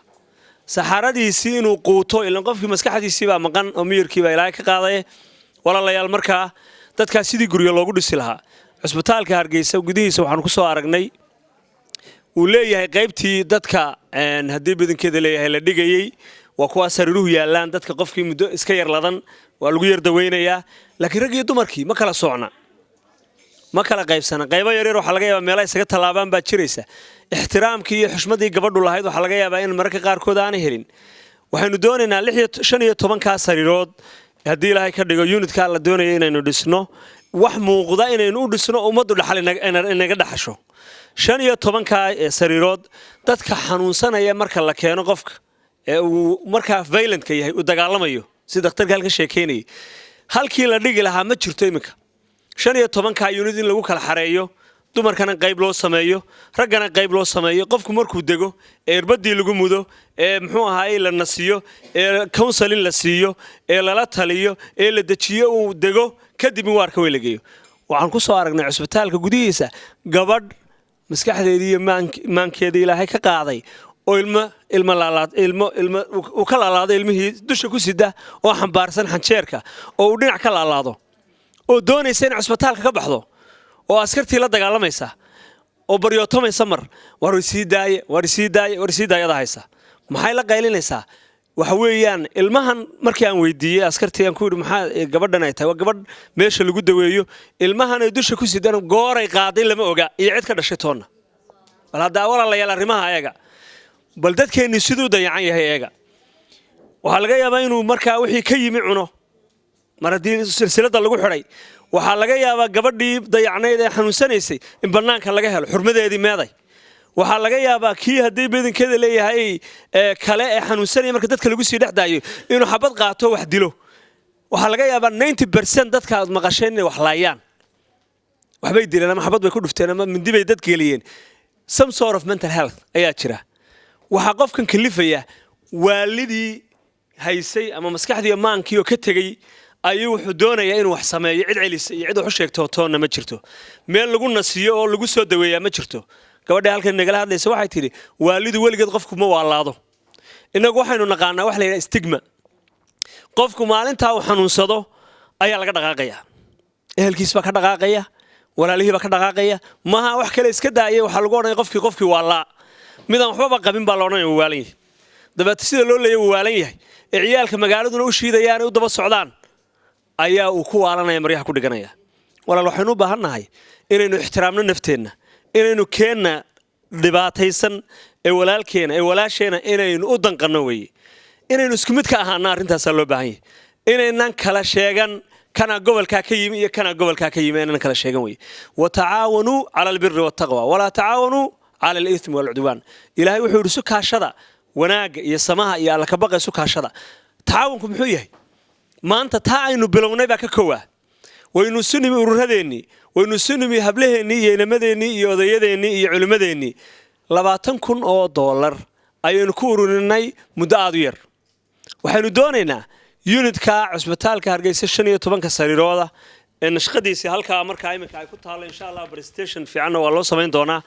saxaradiisii inuu quuto ilaa qofkii maskaxdiisii baa maqan oo miyirkii baa ilaahay ka qaaday walaalayaal markaa dadka sidii guriga loogu dhisi lahaa cusbitaalka Hargeysa gudihiisa waxaan ku soo aragnay uu leeyahay qaybtii dadka haddii badankeeda leeyahay la dhigayay waa kuwa sariiruhu yaalaan dadka qofkii muddo iska yar ladan waa lagu yar daweynayaa laakiin rag iyo dumarkii ma kala socna ma kala qaybsana qaybo yar waxa laga yaabaa meelaha isaga talaabaan baa jiraysa ixtiraamkii iyo xushmadii gabadhu lahayd waxa laga yaabaa in mararka qaarkood aan helin waxaynu doonaynaa 15 ka sariirood haddii ilaahay ka dhigo unitka la doonayo inaynu dhisno wax muuqda inaynu u dhisno ummaddu dhaxal inaga dhaxasho 15 ka sariirood dadka xanuunsanaya marka la keeno qofka ee uu marka violent ka yahay u dagaalamayo sida dhakhtarka halka sheekeynay halkii la dhigi lahaa ma jirto imika 15 ka unit in lagu kala xareeyo dumarkana qayb loo sameeyo raggana qayb loo sameeyo qofku markuu dego ee irbadii lagu mudo ee muxuu ahaay la nasiyo ee counseling la siiyo ee lala taliyo ee la dejiyo uu dego kadib in waarka way lageeyo waxaan ku soo aragnay cusbitaalka gudihiisa gabadh maskaxdeedii iyo maankeedii ilaahay ka qaaday oo ilmo ka laalaado ilmihii dusha ku sida oo xambaarsan xanjeerka oo uu dhinac ka laalaado oo doonaysa in cusbitaalka ka baxdo oo askartii la dagaalamaysa oo baryootomaysa mar war sii daayada haysa maxay la qaylinaysaa waxa weeyaan ilmahan markii aan weydiiyay askartii aan ku yiri maxaa gabadhan ay tahay waa gabadh meesha lagu daweeyo ilmahan ay dusha ku sidaan gooray qaaday lama oga iyo cid ka dhashay toona bal hadda walaalayaal arrimaha ayaga bal dadkeenni sidoo dayacan yahay ayaga waxa laga yaabaa inuu markaa wixii ka yimi cuno mar haddii silsilada lagu xidhay waxaa laga yaabaa gabadhii dayacnayd ee xanuunsanaysay in bannaanka laga helo xurmadeedii meeday waxaa laga yaabaa kii haddii badankeeda leeyahay kale ee xanuunsanaya marka dadka lagu sii dhex daayo inuu xabad qaato wax dilo waxaa laga yaabaa 90% dadka aad maqasheen inay wax laayaan waxbay dileen ama xabad bay ku dhufteen ama mindi bay dad geliyeen some sort of mental health ayaa jira waxaa qofkan kalifaya waalidii haysay ama maskaxdii maankii oo ka tegay ayuu wuxuu doonayaa inuu wax sameeyo cid celis iyo cid wax u sheegto toonna ma jirto meel lagu nasiyo oo lagu soo daweeyaa ma jirto gabadha halkan nagala hadlaysa waxay tidhi waalidu weligeed qofku ma waalaado inagu waxaynu naqaanaa wax la yidhaha stigma qofku maalintaa uu xanuunsado ayaa laga dhaqaaqaya ehelkiis baa ka dhaqaaqaya walaalihii baa ka dhaqaaqaya maaha wax kale iska daayay waxaa lagu odhanaya qofkii waalaa midaan waxbaba qabin baa la odhanaya wuu waalan yahay dabeeta sida loo leeyahay wuu waalan yahay ee ciyaalka magaaladuna u shiidayaan ee u daba socdaan ayaa uu ku waalanaya maryaha ku dhiganaya walaal waxaynu u baahannahay inaynu ixtiraamno nafteenna inaynu keenna dhibaataysan ee walaalkeena ee walaasheena inaynu u danqanno weeye inaynu isku mid ka ahaana arrintaasaa loo baahan yahay inaynan kala sheegan kana gobolkaa ka yimi iyo kana gobolkaa ka yimi inaynan kala sheegan weeye watacaawanuu cala albiri waataqwa walaa tacaawanuu cala alithmi waalcudwaan ilaahay wuxuu yidhi sukaashada wanaagga iyo samaha iyo alla ka baqay sukaashada tacaawunku muxuu yahay maanta taa aynu bilownay baa ka kowaa waynu isu nimi ururadeennii waynu isu nimi hablaheennii iyo inamadeenii iyo odayadeennii iyo culimmadeennii $20,000 ayaynu ku ururinay muddo aad u yar waxaynu doonaynaa unidka cusbitaalka hargeysa 15 sariirooda ee nashqadiisii halkaa markaa iminka ay ku taalo insha allah presentation fiicanna waa loo samayn doonaa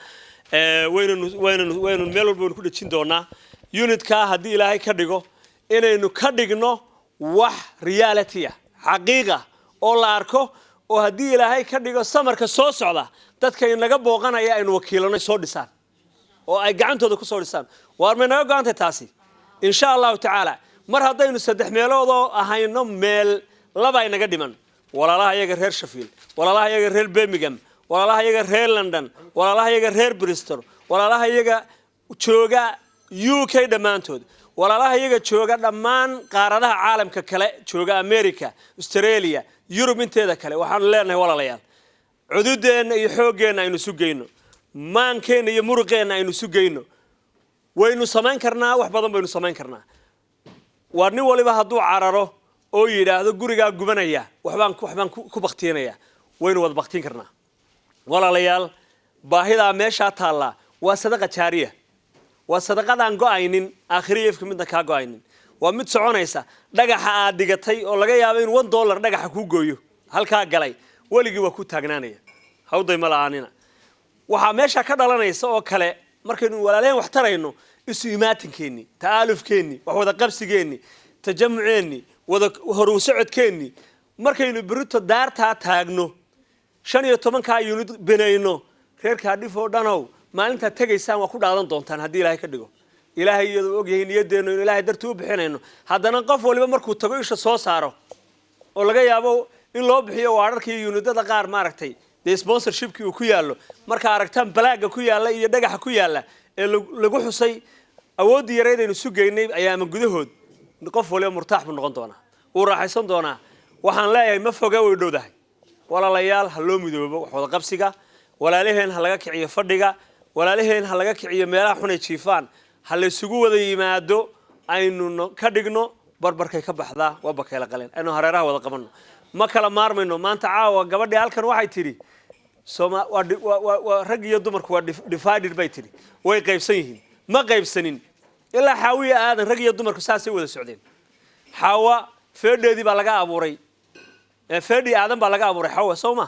waynu meel walba ku dhejin doonaa unidka haddii ilaahay ka dhigo inaynu ka dhigno wax reality ah xaqiiqa oo la arko oo haddii ilaahay ka dhigo samarka soo socda dadka inaga booqanaya aynu wakiilanay soo dhisaan oo ay gacantooda ku soo dhisaan waar may naga go'antay taasi insha allahu tacaala mar haddaynu 3 meeloodoo ahayno meel laba inaga dhiman walaalaha iyaga reer Sheffield walaalaha iyaga reer Birmingham walaalaha iyaga reer London walaalaha iyaga reer Bristol walaalaha iyaga jooga UK dhammaantood walaalaha iyaga jooga dhammaan qaaradaha caalamka kale jooga America Australia Europe inteeda kale waxaan leenahay walaalayaal cududeenna iyo xooggeena aynu sugayno maankeena iyo muruqeena aynu sugayno waynu samayn karnaa wax badan baynu samayn karnaa war nin waliba hadduu cararo oo yidhaahdo gurigaa gubanaya waxbaan ku baktiinaya waynu wada baktiin karnaa walaalayaal baahidaa meeshaa taallaa waa sadaqa jaariya waa sadaqadaan go'aynin aakhiriya ifka midna kaa go'aynin waa mid soconaysa dhagaxa aad dhigatay oo laga yaabo in $1 dhagaxa kuu gooyo halkaa galay weligii waa ku taagnaanaya hawday ma la'aanina waxaa meesha ka dhalanaysa oo kale markaynu walaaleen wax tarayno isu imaatinkeeni taalufkeeni wax wada qabsigeeni tajamuceeni wada horu socodkeeni markaynu birito daarta taagno 15 unit binayno reerka dhifo dhanow maalinta tagaysaan waa ku dhaadan doontaan haddii ilaahay ka dhigo ilaahay iyadoo og yahay niyadeeno in ilaahay dartii u bixinayno haddana qof waliba markuu tago isha soo saaro oo laga yaabo in loo bixiyo waararkii unidada qaar maaragtay de sponsorshipki uu ku yaalo marka aragtaan balaaga ku yaala iyo dhagaxa ku yaala ee lagu xusay awoodii yareedaynu sugaynay ayaama gudahood qof waliba murtaax buu noqon doonaa uu raaxaysan doonaa waxaan leeyahay ma foga way dhowdahay walaalayaal ha loo midoobo wax wada qabsiga walaalaheen ha laga kiciyo fadhiga walaalaheen ha laga kiciyo meelaha xun ay jiifaan ha la isugu wada yimaado aynu ka dhigno barbarkay ka baxdaa waa bakayla qaleen aynu hareeraha wada qabanno ma kala maarmayno maanta caawa gabadhii halkan waxay tidhi rag iyo dumarku waa divided bay tidhi way qaybsan yihiin ma qaybsanin ilaa xaawiya aadan rag iyo dumarku saasay wada socdeen xaawa feedheedii baa laga abuuray feedhii aadan baa laga abuuray xaawa soo ma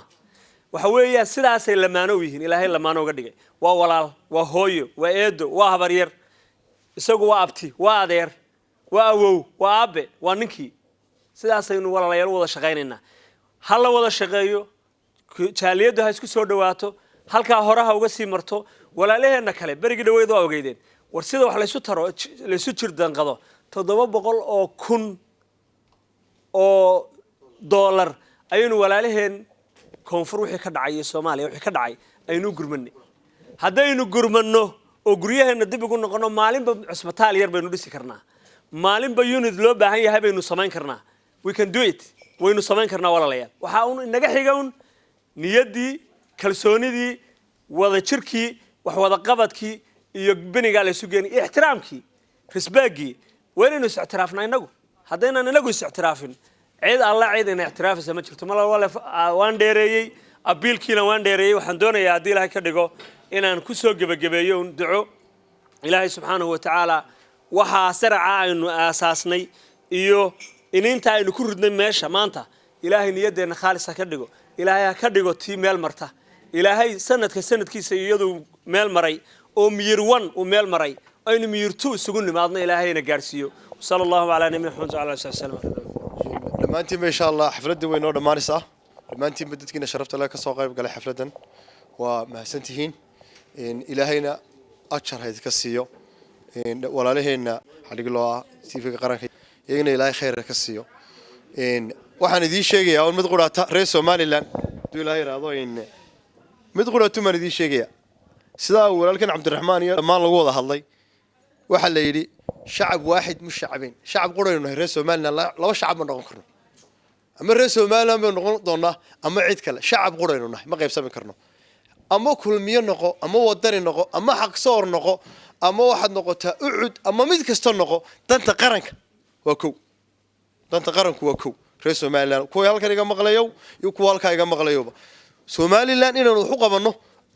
waxa weeyaan sidaasay lamaano u yihiin ilaahay lamaano uga dhigay waa walaal waa hooyo waa eedo waa habaryar isagu waa abti waa adeer waa awow waa aabe waa ninkii sidaasaynu walaalayaal wada shaqaynaynaa ha la wada shaqeeyo jaaliyaddu ha isku soo dhawaato halkaa horaha uga sii marto walaalaheenna kale berigii dhaweyd waa ogeydeen war sida wax laysu taro laysu jir danqado $700,000 ayaynu walaalaheen koonfur wixii ka dhacay Soomaaliya wixii ka dhacay aynu gurmanay haddaynu gurmanno oo guryaheena dib ugu noqono maalinba cusbitaal yar baynu dhisi karnaa maalinba unit loo baahan yahay baynu samayn karnaa we can do it waynu samayn karnaa walaalayaal waxa uu inaga xigoon niyadii kalsoonidii wada jirkii wax wada qabadkii iyo biniga la sugeen ixtiraamkii risbaagii waynu is-ixtiraafnaa inagu haddaynan inagu is-ixtiraafin cid alla cid in ixtiraafisa ma jirto mal wala waan dheereeyay abiilkiina waan dheereeyay waxaan doonayaa haddii ilaahay ka dhigo inaan ku soo gabagabeeyo duco ilaahay subxaanahu wa tacaala waxa saraca aynu aasaasnay iyo ininta aynu ku ridnay meesha maanta ilaahay niyadeenna khaalis ha ka dhigo ilaahay ha ka dhigo tii meel marta ilaahay sanadkiisa iyaduu meel maray oo miyir 1 uu meel maray aynu miyir 2 isugu nimaadna ilaahayna gaarsiiyo sallallahu alayhi wa sallam wa ala sallam dhammaantiin ma insha Allah xafladda weyn oo dhamaanaysa dhammaantiin dadkiina sharafta leh ka soo qayb galay xafladan waa mahadsantihiin ilaahayna ajar hayd ka siiyo walaalaheena xadhigloo siifiga qaranka iyagana ilaahay khayr ka siiyo waxaan idin sheegayaa oo mid quraata reer Somaliland duu ilaahay raado mid quraatu ma idin sheegayaa sida walaalkan Cabdiraxmaan iyo dhammaan lagu wada hadlay waxa la yiri shacab waaxid mu shacabin shacab qurayno reer Somaliland laba shacab ma noqon karno ama reer Somaliland ma noqon doona ama cid kale shacab qurayno ma qaybsan karno ama kulmiyo noqo ama wadani noqo ama xaq soor noqo ama waxad noqotaa ucud ama mid kasta noqo danta qaranka waa kow danta qaranku waa kow reer Somaliland kuwa halkan iga maqlayo iyo kuwa halka iga maqlayoba Somaliland inaan wax u qabano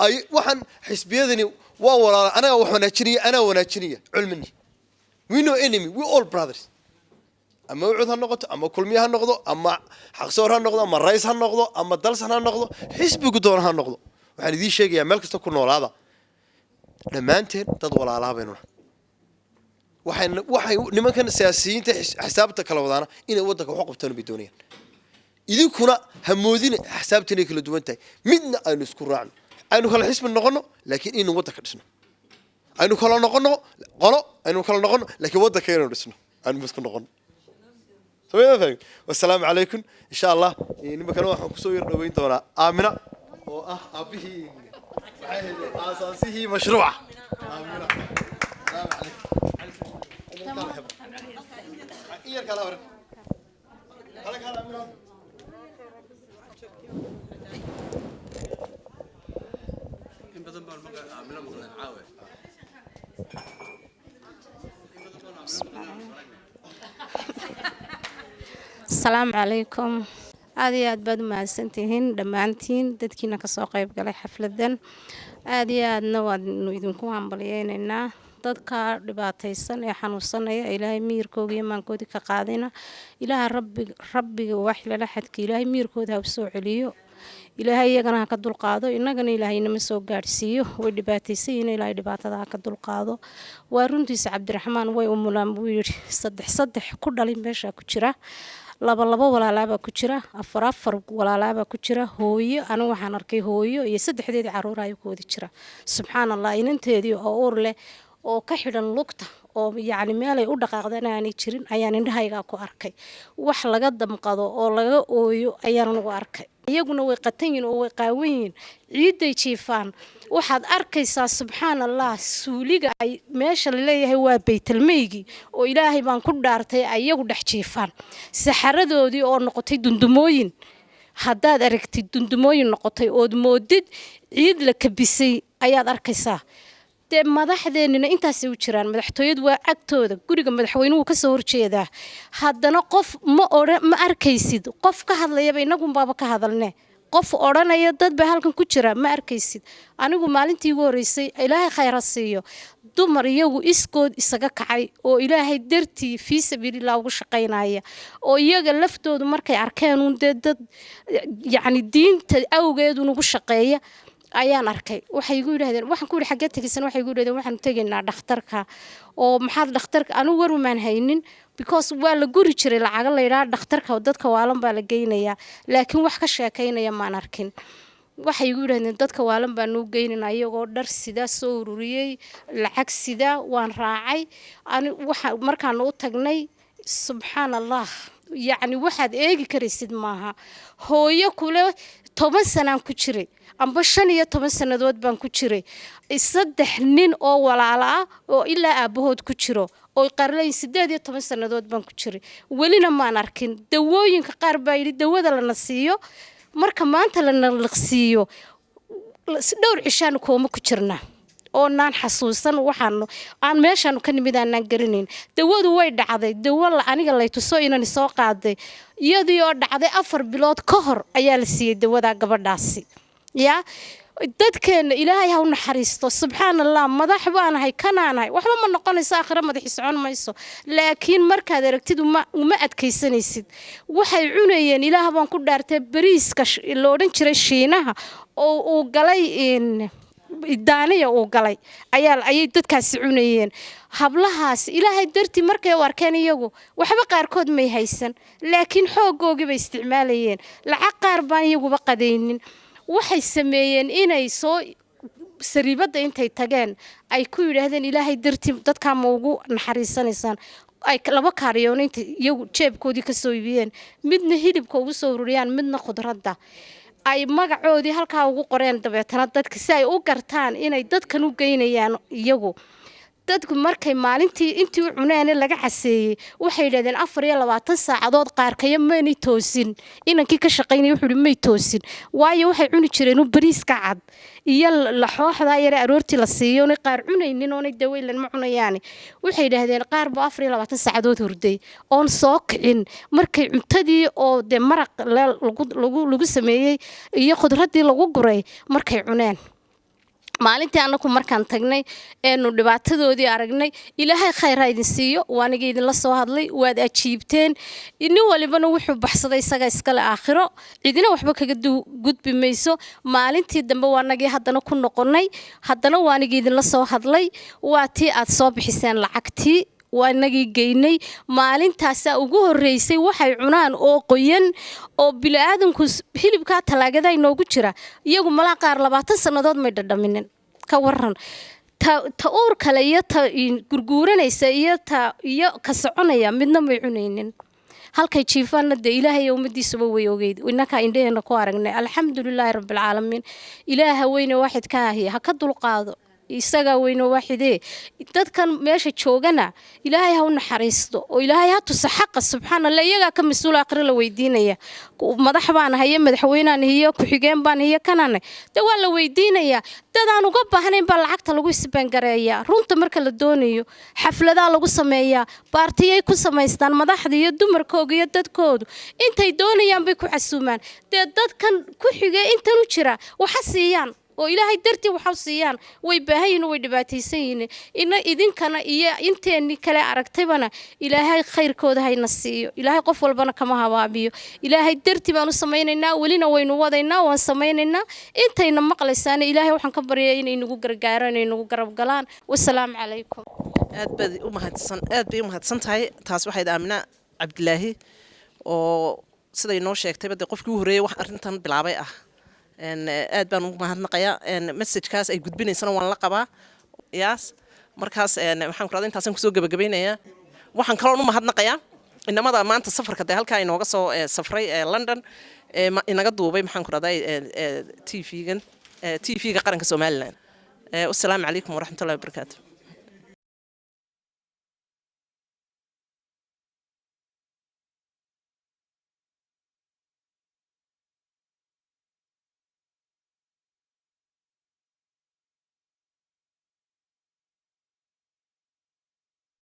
ay waxan xisbiyadani waa walaal anaga wax wanaajinaya culmini we no enemy we all brothers ama ucud ha noqoto ama kulmiyo ha noqdo ama xaq soor ha noqdo ama rays ha noqdo ama dalsan ha noqdo xisbigu doon ha noqdo waxaan idin sheegayaa meel kasta ku noolaada dhamaanteen dad walaalaha baynu waxay nimankan siyaasiyiinta xisaabta kala wadaana inay wadanka wax qabtaan bay doonayaan idinkuna hamoodina xisaabtina kala duwan tahay midna aynu isku raacno aynu kala xisbi noqono laakiin inuu wadanka dhisno aynu kala noqono qolo aynu kala noqono laakiin wadanka inuu dhisno aynu isku noqono والسلام عليكم إن شاء الله نبكر واحد كسوير دوين دونا آمنة أبيه أساسه مشروع آمنة السلام عليكم السلام عليكم aad iyo aad baad u mahadsantihiin dhammaantiin dadkiina ka soo qayb galay xafladan aad iyo aadna waanu idinku hambaliyeynaynaa dadka dhibaataysan ee xanuunsanaya ilaahay miirkooda iyo maankooda ka qaadina ilaaha rabbiga wax lala xadka ilaahay miirkooda ha soo celiyo ilaahay iyagana ha ka dulqaado innagana ilaahayna ma soo gaarsiiyo way dhibaataysan yihiin ilaahay dhibaatada ha ka dulqaado waa runtiisa Cabdiraxmaan way umulaan buu yiri saddex ku dhalin meesha ku jira laba walaalaaba ku jira afar walaalaaba ku jira hooyo anigu waxaan arkay hooyo iyo saddexdeed caruur ay ku wada jira subxaanallah inanteedii oo uur leh oo ka xidhan lugta oo yaani meel ay u dhaqaaqdaan aanay jirin ayaan indhahayga ku arkay wax laga damqado oo laga ooyo ayaan ugu arkay iyaguna way qatan oo way qaawan ciiday jiifaan waxaad arkaysaa subxaanallah suuliga ay meesha leeyahay waa baytalmeygi oo ilaahay baan ku dhaartay ayagu dhex jiifaan saxaradoodii oo noqotay dundumooyin haddaad aragtid dundumooyin noqotay oo moodid ciid la kabisay ayaad arkaysaa dee madaxdeennina intaasay u jiraan madaxtooyadu waa agtooda guriga madaxweynuhu ka soo horjeedaa haddana qof ma arkaysid qof ka hadlayaba inagunbaaba ka hadalne qof odhanaya dad baa halkan ku jira ma arkaysid anigu maalintii ugu horeysay ilaahay khayr ha siiyo dumar iyagu iskood isaga kacay oo ilaahay dartii fii sabiilillah ugu shaqaynaya oo iyaga laftoodu markay arkeen uun dad yacni diinta awgeedu ugu shaqeeya ayaan arkay waxay igu yiraahdeen waxaan ku xagee tagaysan waxay igu yiraahdeen waxaan tagaynaa dhakhtarka oo maxaad dhakhtarka anigu warmaan haynin because waa la guri jiray lacag la yiraahdo dhakhtarka dadka waalan baa la geynayaa laakiin wax ka sheekaynaya maan arkin waxay igu yiraahdeen dadka waalan baa noo geynaa iyagoo dhar sida soo ururiyay lacag sida waan raacay waxa markaan u tagnay subxaanallah يعني واحد إيجي كريسيد معها هو يأكله 10 سنة كشري أم بشني 10 سنة دوت بان كشري الصدق نين أو ولا على أو إلا أبوه كشرو أو يقرلين سداد 10 سنة دوت بان كشري ولينا ما نركن دوين كقربا يري دوّد لنا سيو مركب ما أنت لنا القسيو دور عشان كوم كشرنا oo naan xasuusan waxaan aan meeshan ka nimid aan garanayn dawadu way dhacday dawal aniga la tuso inaan soo qaaday iyadoo dhacday 4 bilood ka hor ayaa la siiyay dawada gabadhaasi ya dadkeena ilaahay ha u naxariisto subxaanallah madax baanahay kanaanahay waxba ma noqonayso aakhira madaxi socon mayso laakiin markaad aragtid uma adkaysanaysid waxay cunayeen ilaah baan ku dhaartay bariiska la odhan jiray shiinaha oo uu galay daaniya uu galay ayay dadkaasi cunayeen hablahaas ilaahay dartii markay u arkeen iyagu waxba qaarkood may haysan laakiin xoogoogii bay isticmaalayeen lacag qaar baan iyaguba qadaynin waxay sameeyeen inay soo sariibada intay tageen ay ku yiraahdeen ilaahay dartii dadka ma ugu naxariisanaysaan ay laba kaariyoon inta iyagu jeebkoodii ka soo iibiyeen midna hilibka ugu soo ururiyaan midna khudradda ay magacoodii halkaa ugu qoreen dabeetana dadka si ay u gartaan inay dadkan u geynayaan iyagu dadku markay maalintii intii u cuneen laga caseeyay waxay yiraahdeen 24 saacadood qaarkaya meeni toosin inankii ka shaqeynay wuxuu may toosin waayo waxay cuni jireen bariiska cad iyo la xooxda yar aroortii la siiyo inay qaar cunaynin oo daweylan ma cunayaan waxay yiraahdeen qaar ba 24 saacadood hurday oon soo kicin markay cuntadii oo de maraq lagu sameeyay iyo khudradii lagu guray markay cuneen maalintii anaku markaan tagnay eenu dhibaatadoodii aragnay ilaahay khayr ha idin siiyo waaniga idin la soo hadlay waad ajiibteen in walibana wuxuu baxsaday isaga iskale aakhiro cidina waxba kaga gudbi mayso maalintii dambe waanagii haddana ku noqonay haddana waaniga idin la soo hadlay waa tii aad soo bixiseen lacagtii waanagii geynay maalintaas ugu horeysay waxay cunaan oo qoyan oo bilaadanku hilibka talaagada inoogu jira iyagu mala qaar 20 sanadood may dhadhaminin ka waran ta uur kale iyo ta gurguuranaysa iyo ka soconaya midna may cunaynin halkay jiifaana de ilaahay ummadiisuba way ogeyd inaka indheena ku aragnay alxamdulilaahi rabbil caalamiin ilaaha weyne waaxid ka ahi ha ka dulqaado isaga weyno waaxidee dadkan meesha joogana ilaahay ha u naxariisto oo ilaahay ha tusa xaq subxaanallah iyaga ka mas'uul aakhir la weydiinaya madax baan haye madaxweynaan iyo ku xigeen baan iyo kanana waa la weydiinaya dadaan uga baahnayn ba lacagta lagu isbangareeya runta marka la doonayo xafladaha lagu sameeyaa baartiyay ku sameystaan madaxda iyo dumarkooda iyo dadkoodu intay doonayaan bay ku xasuumaan dadkan ku xigee intan u jira waxa siiyaan oo ilaahay dartii waxa siiyaan way baahayin way dhibaataysan yihiin ina idinkana iyo inteeni kale aragtaybana ilaahay khayrkooda hayna siiyo ilaahay qof walbana kama habaabiyo ilaahay dartii baan u sameeynaa walina waynu wadaynaa waan sameeynaa intayna maqlaysaan ilaahay waxaan ka baryaa inay nagu gargaaraan inay nagu garab galaan wassalaamu calaykum aad bay u mahadsan tahay taas waxay aamina Cabdilaahi oo sida inoo sheegtay qofkii u horeeyay wax arintan bilaabay ah aad baan ugu mahadnaqayaa message-kaas ay gudbinaysana waan la qabaa yaas markaas waxaan ku raadin intaasan ku soo gabagabeynayaa waxaan kale oo u mahadnaqayaa inamada maanta safarka halka inooga soo safray London inaga duubay maxaan ku raaday TV-ga qaranka Soomaaliland wassalaamu calaykum waraxmatullaahi wabarakaatuh